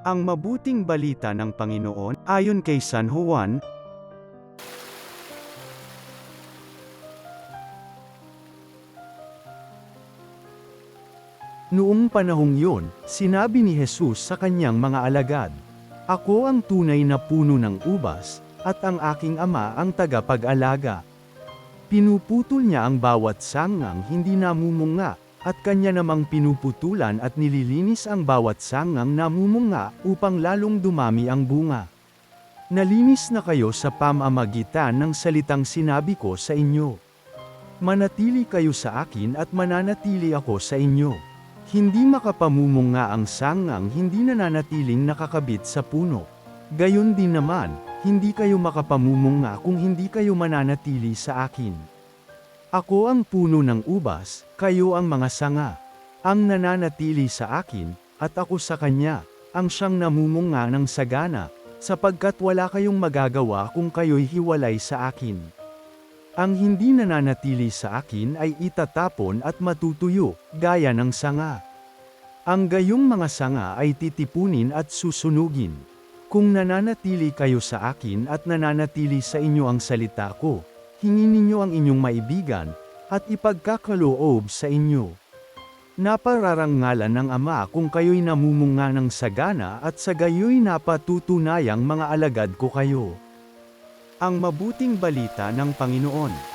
Ang mabuting balita ng Panginoon, ayon kay San Juan. Noong panahong yun, sinabi ni Jesus sa kanyang mga alagad, "Ako ang tunay na puno ng ubas, at ang aking Ama ang tagapag-alaga." Pinuputol niya ang bawat sangang hindi namumunga, at kanya namang pinuputulan at nililinis ang bawat sangang namumunga upang lalong dumami ang bunga. Nalinis na kayo sa pamamagitan ng salitang sinabi ko sa inyo. Manatili kayo sa akin at mananatili ako sa inyo. Hindi makapamumunga ang sangang hindi nananatiling nakakabit sa puno. Gayon din naman, hindi kayo makapamumunga kung hindi kayo mananatili sa akin. Ako ang puno ng ubas, kayo ang mga sanga. Ang nananatili sa akin, at ako sa kanya, ang siyang namumunga ng sagana, sapagkat wala kayong magagawa kung kayo'y hiwalay sa akin. Ang hindi nananatili sa akin ay itatapon at matutuyo, gaya ng sanga. Ang gayong mga sanga ay titipunin at susunugin. Kung nananatili kayo sa akin at nananatili sa inyo ang salita ko, hingin ninyo ang inyong maibigan, at ipagkakaloob sa inyo. Napararangalan ng Ama kung kayo'y namumunga ng sagana at sa gayo'y napatutunayang mga alagad ko kayo. Ang mabuting balita ng Panginoon.